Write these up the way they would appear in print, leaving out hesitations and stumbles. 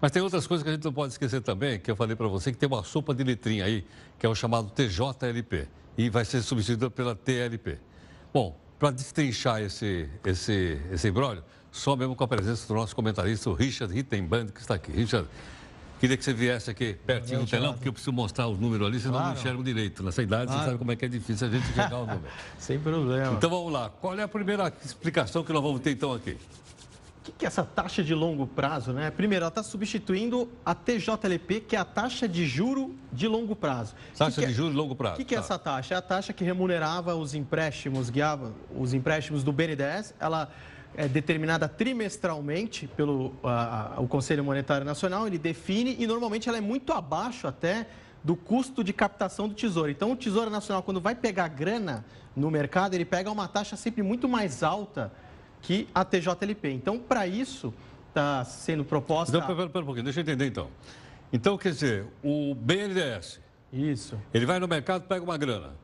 Mas tem outras coisas que a gente não pode esquecer também, que eu falei para você, que tem uma sopa de letrinha aí, que é o chamado TJLP, e vai ser substituída pela TLP. Bom, para destrinchar esse imbróglio, só mesmo com a presença do nosso comentarista, o Richard Rittenband, que está aqui. Richard, queria que você viesse aqui pertinho do telão, porque eu preciso mostrar os números ali, senão não enxergo direito. Nessa idade, você sabe como é que é difícil a gente enxergar o número. Sem problema. Então vamos lá. Qual é a primeira explicação que nós vamos ter então aqui? O que é essa taxa de longo prazo, né? Primeiro, ela está substituindo a TJLP, que é a taxa de juro de longo prazo. Taxa de juros de longo prazo. O que é essa taxa? É a taxa que remunerava os empréstimos, guiava os empréstimos do BNDES. Ela é determinada trimestralmente pelo o Conselho Monetário Nacional, ele define e normalmente ela é muito abaixo até do custo de captação do Tesouro. Então, o Tesouro Nacional, quando vai pegar grana no mercado, ele pega uma taxa sempre muito mais alta que a TJLP. Então, para isso, está sendo proposta... Então, pera um pouquinho, deixa eu entender então. Então, quer dizer, o BNDES, isso. Ele vai no mercado, pega uma grana.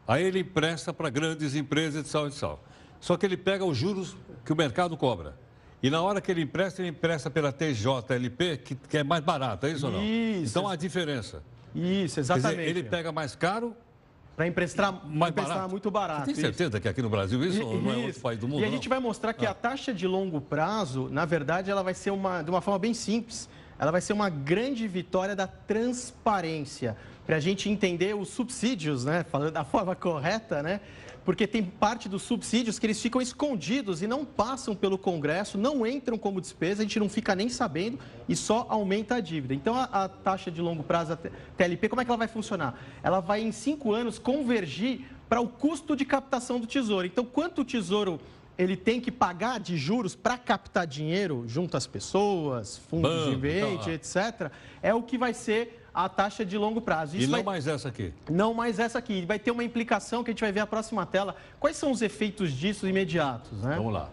Aí ele empresta para grandes empresas de sal e de sal. Só que ele pega os juros que o mercado cobra. E na hora que ele empresta pela TJLP, que é mais barato, é isso ou não? Isso. Então, a diferença. Isso, exatamente. Quer dizer, ele pega mais caro... Para emprestar muito barato. Você tem certeza que aqui no Brasil isso ou não é outro país do mundo? E a gente vai mostrar que a taxa de longo prazo, na verdade, ela vai ser de uma forma bem simples. Ela vai ser uma grande vitória da transparência. Para a gente entender os subsídios, né? Falando da forma correta, né? Porque tem parte dos subsídios que eles ficam escondidos e não passam pelo Congresso, não entram como despesa, a gente não fica nem sabendo e só aumenta a dívida. Então, a taxa de longo prazo, a TLP, como é que ela vai funcionar? Ela vai, em 5 anos, convergir para o custo de captação do Tesouro. Então, quanto o Tesouro ele tem que pagar de juros para captar dinheiro junto às pessoas, fundos de investimento, etc., é o que vai ser a taxa de longo prazo. Isso não mais essa aqui? Não mais essa aqui. Vai ter uma implicação que a gente vai ver na próxima tela. Quais são os efeitos disso imediatos, né? Vamos lá.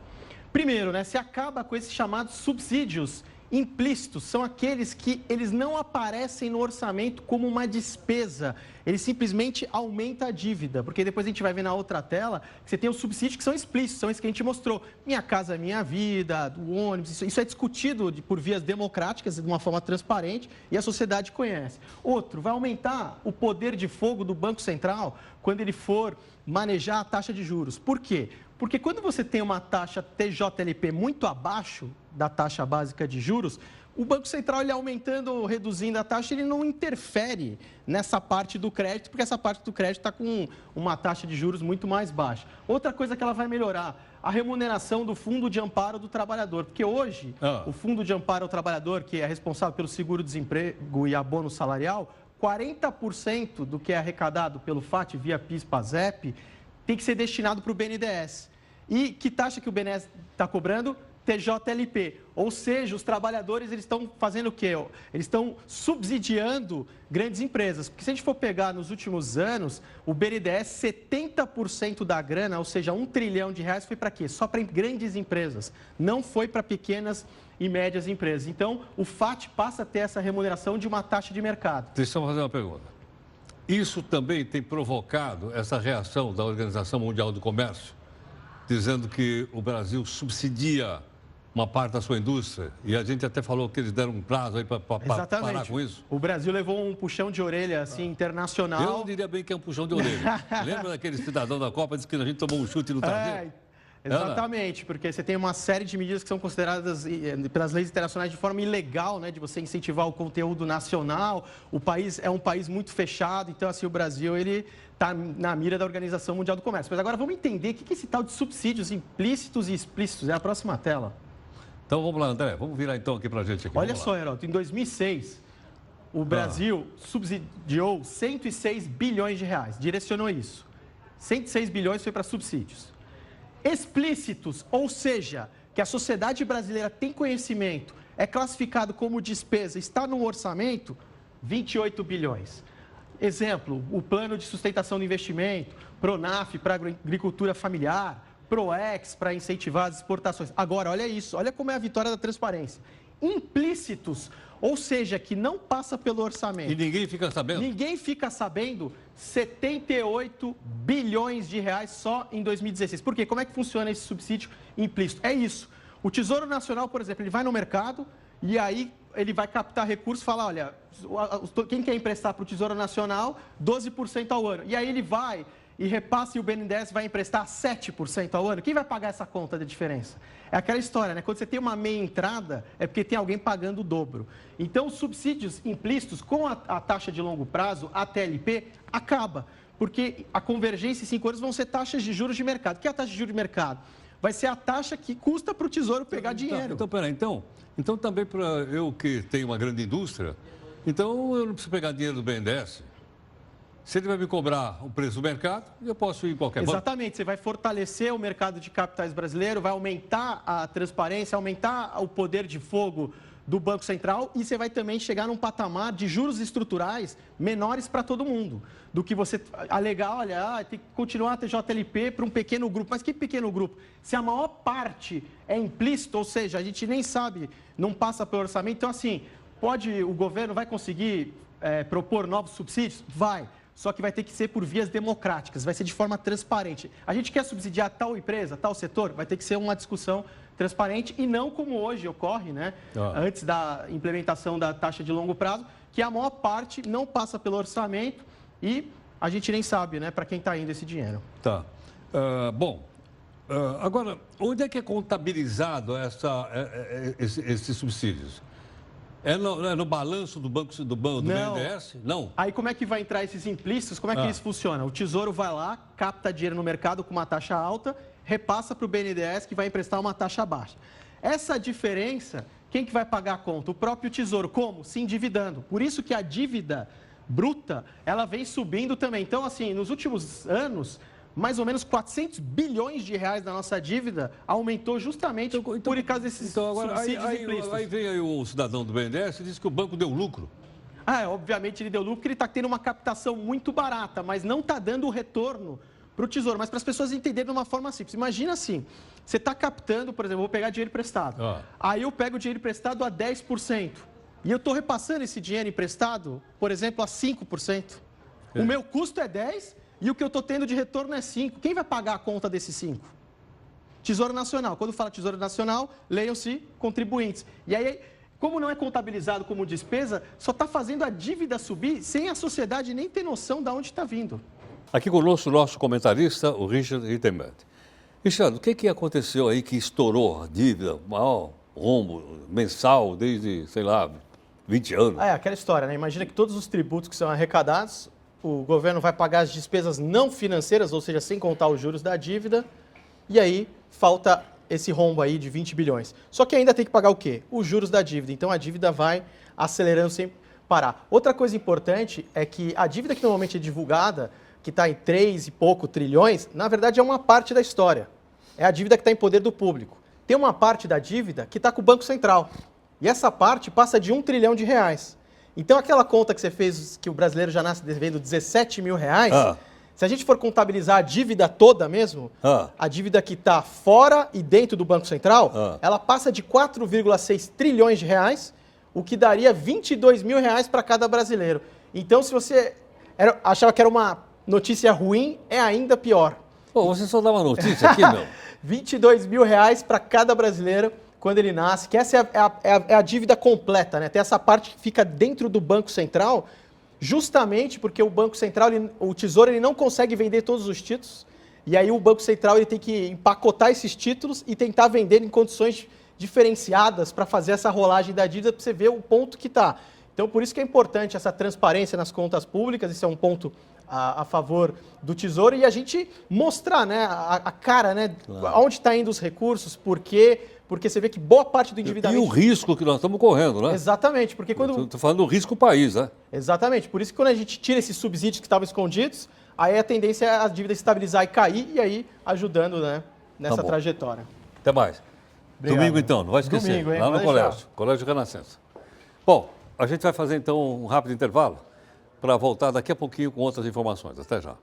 Primeiro, né, se acaba com esses chamados subsídios implícitos. São aqueles que eles não aparecem no orçamento como uma despesa. Ele simplesmente aumenta a dívida. Porque depois a gente vai ver na outra tela que você tem os subsídios que são explícitos, são esses que a gente mostrou. Minha Casa Minha Vida, do ônibus, isso é discutido por vias democráticas, de uma forma transparente, e a sociedade conhece. Outro, vai aumentar o poder de fogo do Banco Central quando ele for manejar a taxa de juros. Por quê? Porque quando você tem uma taxa TJLP muito abaixo da taxa básica de juros, o Banco Central, ele aumentando ou reduzindo a taxa, ele não interfere nessa parte do crédito, porque essa parte do crédito está com uma taxa de juros muito mais baixa. Outra coisa que ela vai melhorar, a remuneração do Fundo de Amparo do Trabalhador, porque hoje o Fundo de Amparo ao Trabalhador, que é responsável pelo seguro-desemprego e abono salarial, 40% do que é arrecadado pelo FAT via PIS/PASEP tem que ser destinado para o BNDES. E que taxa que o BNDES está cobrando? TJLP. Ou seja, os trabalhadores eles estão fazendo o quê? Eles estão subsidiando grandes empresas. Porque se a gente for pegar nos últimos anos, o BNDES, 70% da grana, ou seja, R$1 trilhão, foi para quê? Só para grandes empresas. Não foi para pequenas e médias empresas. Então, o FAT passa a ter essa remuneração de uma taxa de mercado. Deixa eu fazer uma pergunta. Isso também tem provocado essa reação da Organização Mundial do Comércio, dizendo que o Brasil subsidia uma parte da sua indústria, e a gente até falou que eles deram um prazo aí para parar com isso. O Brasil levou um puxão de orelha, assim, internacional. Eu não diria bem que é um puxão de orelha. Lembra daquele cidadão da Copa que disse que a gente tomou um chute no traseiro? Exatamente, porque você tem uma série de medidas que são consideradas pelas leis internacionais de forma ilegal, né, de você incentivar o conteúdo nacional. O país é um país muito fechado, então assim o Brasil ele está na mira da Organização Mundial do Comércio. Mas agora vamos entender o que é esse tal de subsídios implícitos e explícitos. É a próxima tela. Então vamos lá, André, vamos virar então aqui para a gente. Aqui. Olha só, Heródoto, em 2006 o Brasil subsidiou 106 bilhões de reais, direcionou isso. 106 bilhões foi para subsídios. Explícitos, ou seja, que a sociedade brasileira tem conhecimento, é classificado como despesa, está no orçamento, 28 bilhões. Exemplo, o Plano de Sustentação do Investimento, PRONAF para agricultura familiar, PROEX para incentivar as exportações. Agora, olha isso, olha como é a vitória da transparência. Implícitos, ou seja, que não passa pelo orçamento. E ninguém fica sabendo? Ninguém fica sabendo, 78 bilhões de reais só em 2016. Por quê? Como é que funciona esse subsídio implícito? É isso. O Tesouro Nacional, por exemplo, ele vai no mercado e aí ele vai captar recursos e falar, olha, quem quer emprestar para o Tesouro Nacional, 12% ao ano. E aí ele vai e repassa e o BNDES vai emprestar 7% ao ano. Quem vai pagar essa conta de diferença? É aquela história, né? Quando você tem uma meia entrada, é porque tem alguém pagando o dobro. Então, os subsídios implícitos com a taxa de longo prazo, a TLP, acaba. Porque a convergência em 5 anos vão ser taxas de juros de mercado. O que é a taxa de juros de mercado? Vai ser a taxa que custa para o Tesouro pegar dinheiro. Então, peraí, então também para eu que tenho uma grande indústria, então eu não preciso pegar dinheiro do BNDES. Se ele vai me cobrar o preço do mercado, eu posso ir em qualquer banco. Exatamente, você vai fortalecer o mercado de capitais brasileiro, vai aumentar a transparência, aumentar o poder de fogo do Banco Central e você vai também chegar num patamar de juros estruturais menores para todo mundo. Do que você alegar, olha, tem que continuar a TJLP para um pequeno grupo. Mas que pequeno grupo? Se a maior parte é implícito, ou seja, a gente nem sabe, não passa pelo orçamento. Então, assim, o governo vai conseguir propor novos subsídios? Vai. Só que vai ter que ser por vias democráticas, vai ser de forma transparente. A gente quer subsidiar tal empresa, tal setor, vai ter que ser uma discussão transparente e não como hoje ocorre, né? Antes da implementação da taxa de longo prazo, que a maior parte não passa pelo orçamento e a gente nem sabe, né, para quem está indo esse dinheiro. Tá. Agora, onde é que é contabilizado esses subsídios? É no balanço do banco do BNDES? Não. Aí como é que vai entrar esses implícitos? Como é que eles funcionam? O Tesouro vai lá, capta dinheiro no mercado com uma taxa alta, repassa para o BNDES que vai emprestar uma taxa baixa. Essa diferença, quem que vai pagar a conta? O próprio Tesouro. Como? Se endividando. Por isso que a dívida bruta, ela vem subindo também. Então, assim, nos últimos anos, mais ou menos 400 bilhões de reais da nossa dívida aumentou justamente por causa desses subsídios implícitos. Aí vem aí o cidadão do BNDES e diz que o banco deu lucro. Obviamente ele deu lucro porque ele está tendo uma captação muito barata, mas não está dando o retorno para o Tesouro. Mas para as pessoas entenderem de uma forma simples. Imagina assim, você está captando, por exemplo, eu vou pegar dinheiro emprestado. Aí eu pego o dinheiro emprestado a 10%. E eu estou repassando esse dinheiro emprestado, por exemplo, a 5%. O meu custo é 10%. E o que eu estou tendo de retorno é 5. Quem vai pagar a conta desses 5? Tesouro Nacional. Quando fala Tesouro Nacional, leiam-se contribuintes. E aí, como não é contabilizado como despesa, só está fazendo a dívida subir sem a sociedade nem ter noção de onde está vindo. Aqui conosco o nosso comentarista, o Richard Rittenberg. Richard, o que aconteceu aí que estourou a dívida, maior rombo mensal desde, sei lá, 20 anos? Aquela história, né? Imagina que todos os tributos que são arrecadados, o governo vai pagar as despesas não financeiras, ou seja, sem contar os juros da dívida, e aí falta esse rombo aí de 20 bilhões. Só que ainda tem que pagar o quê? Os juros da dívida. Então a dívida vai acelerando sem parar. Outra coisa importante é que a dívida que normalmente é divulgada, que está em 3 e pouco trilhões, na verdade é uma parte da história. É a dívida que está em poder do público. Tem uma parte da dívida que está com o Banco Central. E essa parte passa de 1 trilhão de reais. Então, aquela conta que você fez, que o brasileiro já nasce devendo 17 mil reais, se a gente for contabilizar a dívida toda mesmo, a dívida que está fora e dentro do Banco Central, ela passa de 4,6 trilhões de reais, o que daria 22 mil reais para cada brasileiro. Então, se você achava que era uma notícia ruim, é ainda pior. Pô, você só dá uma notícia aqui, meu. 22 mil reais para cada brasileiro quando ele nasce, que essa é a dívida completa, né? Tem essa parte que fica dentro do Banco Central, justamente porque o Banco Central, o Tesouro, ele não consegue vender todos os títulos, e aí o Banco Central ele tem que empacotar esses títulos e tentar vender em condições diferenciadas para fazer essa rolagem da dívida, para você ver o ponto que está. Então, por isso que é importante essa transparência nas contas públicas, esse é um ponto a favor do Tesouro, e a gente mostrar, né, a cara, né, claro, onde está indo os recursos, por quê? Porque você vê que boa parte do endividamento... E o risco que nós estamos correndo, né? Exatamente, porque quando... Estou falando do risco país, né? Exatamente, por isso que quando a gente tira esses subsídios que estavam escondidos, aí a tendência é a dívida estabilizar e cair, e aí ajudando, né, nessa trajetória. Até mais. Obrigado. Domingo, então, não vai esquecer. Domingo, hein? Lá no colégio, Colégio Renascença. Bom, a gente vai fazer, então, um rápido intervalo para voltar daqui a pouquinho com outras informações. Até já.